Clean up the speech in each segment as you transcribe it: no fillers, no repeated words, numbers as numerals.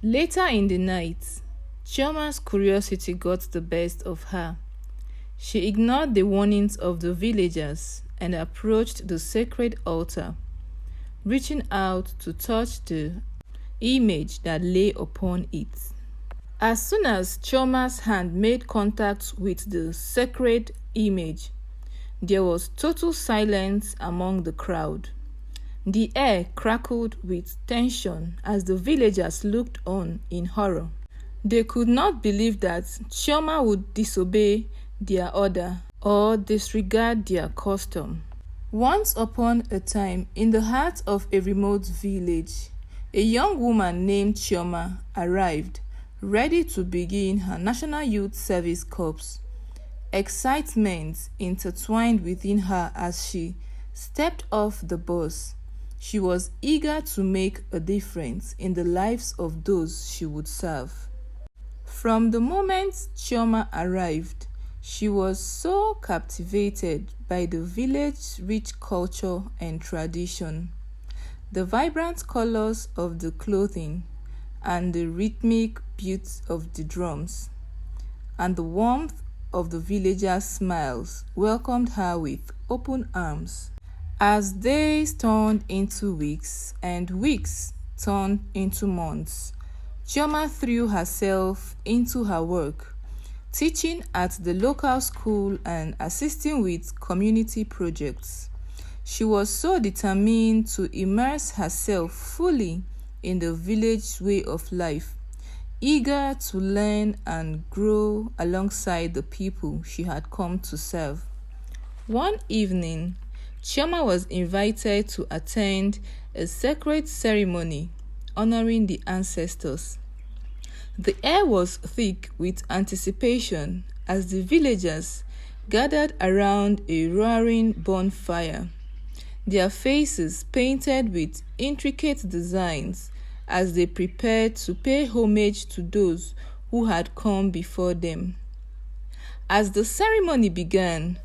Later in the night, Chioma's curiosity got the best of her. She ignored the warnings of the villagers and approached the sacred altar, reaching out to touch the image that lay upon it. As soon as Chioma's hand made contact with the sacred image, there was total silence among the crowd. The air crackled with tension as the villagers looked on in horror. They could not believe that Chioma would disobey their order or disregard their custom. Once upon a time, in the heart of a remote village, a young woman named Chioma arrived, ready to begin her National Youth Service Corps. Excitement intertwined within her as she stepped off the bus. She was eager to make a difference in the lives of those she would serve. From the moment Chioma arrived, she was so captivated by the village's rich culture and tradition. The vibrant colors of the clothing and the rhythmic beats of the drums and the warmth of the villagers' smiles welcomed her with open arms. As days turned into weeks and weeks turned into months, Chioma threw herself into her work, teaching at the local school and assisting with community projects. She was so determined to immerse herself fully in the village way of life, eager to learn and grow alongside the people she had come to serve. One evening, Chioma was invited to attend a sacred ceremony honoring the ancestors. The air was thick with anticipation as the villagers gathered around a roaring bonfire, their faces painted with intricate designs as they prepared to pay homage to those who had come before them. As the ceremony began,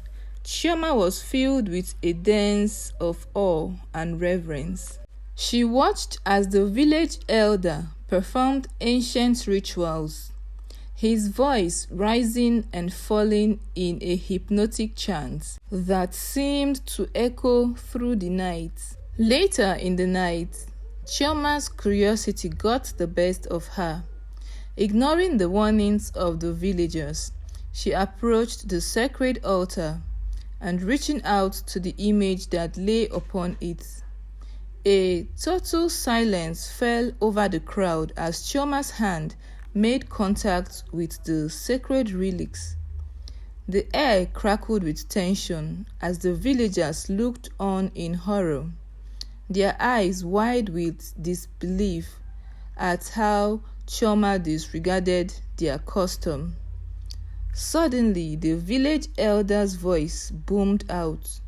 Chioma was filled with a dance of awe and reverence. She watched as the village elder performed ancient rituals, his voice rising and falling in a hypnotic chant that seemed to echo through the night. Later in the night, Chioma's curiosity got the best of her. Ignoring the warnings of the villagers, she approached the sacred altar and reaching out to the image that lay upon it. A total silence fell over the crowd as Chioma's hand made contact with the sacred relics. The air crackled with tension as the villagers looked on in horror, their eyes wide with disbelief at how Chioma disregarded their custom. Suddenly, the village elder's voice boomed out,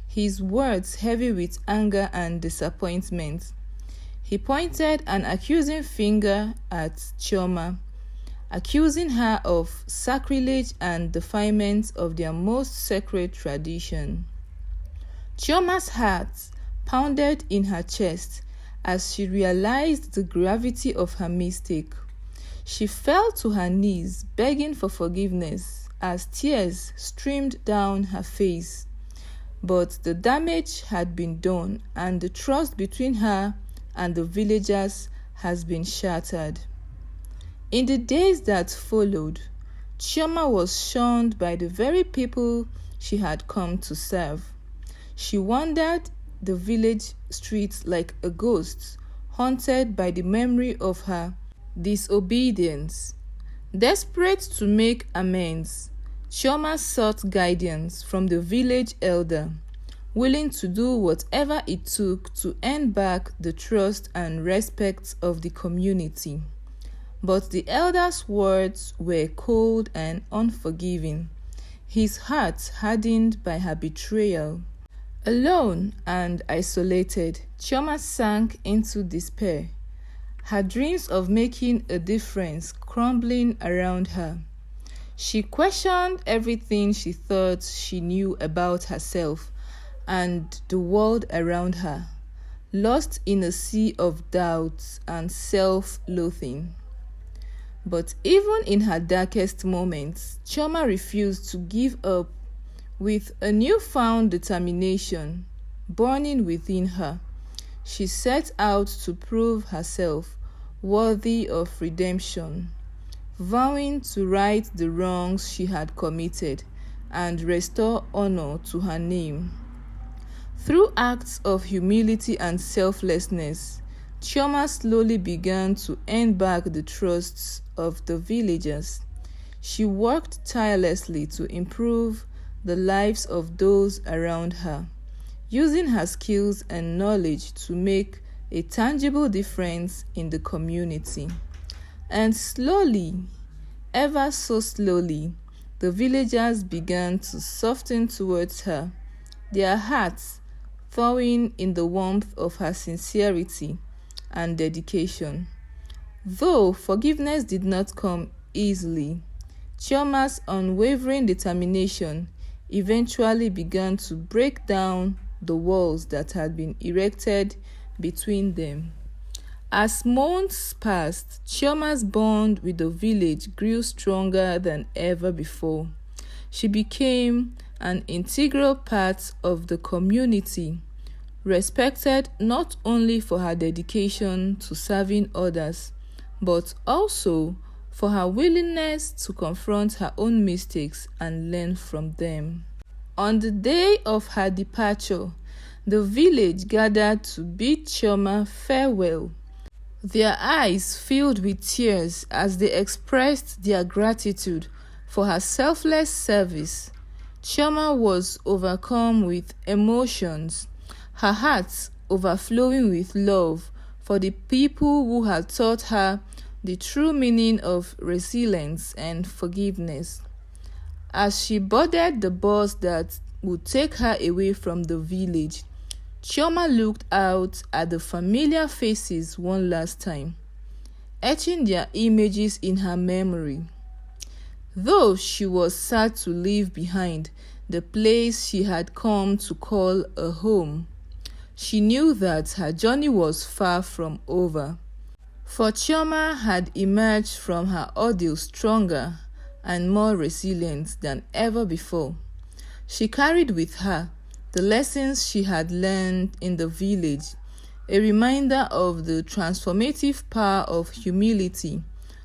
his words heavy with anger and disappointment. He pointed an accusing finger at Chioma, accusing her of sacrilege and defilement of their most sacred tradition. Chioma's heart pounded in her chest as she realized the gravity of her mistake. She fell to her knees, begging for forgiveness as tears streamed down her face. But the damage had been done, and the trust between her and the villagers has been shattered. In the days that followed, Chioma was shunned by the very people she had come to serve. She wandered the village streets like a ghost, haunted by the memory of her disobedience. Desperate to make amends, Chioma sought guidance from the village elder, willing to do whatever it took to earn back the trust and respect of the community. But the elder's words were cold and unforgiving, his heart hardened by her betrayal. Alone and isolated, Chioma sank into despair, her dreams of making a difference crumbling around her. She questioned everything she thought she knew about herself and the world around her. lost in a sea of doubts and self-loathing. But even in her darkest moments, Chioma refused to give up. With a newfound determination burning within her, she set out to prove herself worthy of redemption, vowing to right the wrongs she had committed and restore honor to her name. Through acts of humility and selflessness, Chioma slowly began to earn back the trusts of the villagers. She worked tirelessly to improve the lives of those around her, using her skills and knowledge to make a tangible difference in the community. And slowly, ever so slowly, the villagers began to soften towards her, their hearts thawing in the warmth of her sincerity and dedication. Though forgiveness did not come easily, Chioma's unwavering determination eventually began to break down the walls that had been erected between them. As months passed, Chioma's bond with the village grew stronger than ever before. She became an integral part of the community, respected not only for her dedication to serving others, but also for her willingness to confront her own mistakes and learn from them. On the day of her departure, the village gathered to bid Chioma farewell. Their eyes filled with tears as they expressed their gratitude for her selfless service. Chioma was overcome with emotions, her heart overflowing with love for the people who had taught her the true meaning of resilience and forgiveness. As she boarded the bus that would take her away from the village, Chioma looked out at the familiar faces one last time, etching their images in her memory. Though she was sad to leave behind the place she had come to call a home, she knew that her journey was far from over. For Chioma had emerged from her ordeal stronger and more resilient than ever before. She carried with her the lessons she had learned in the village, a reminder of the transformative power of humility,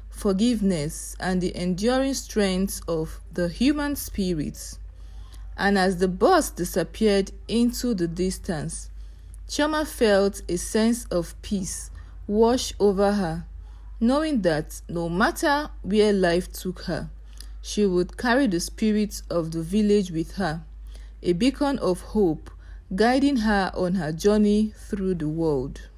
forgiveness, and the enduring strength of the human spirit. And as the bus disappeared into the distance, Chioma felt a sense of peace wash over her, knowing that no matter where life took her, she would carry the spirit of the village with her, a beacon of hope guiding her on her journey through the world.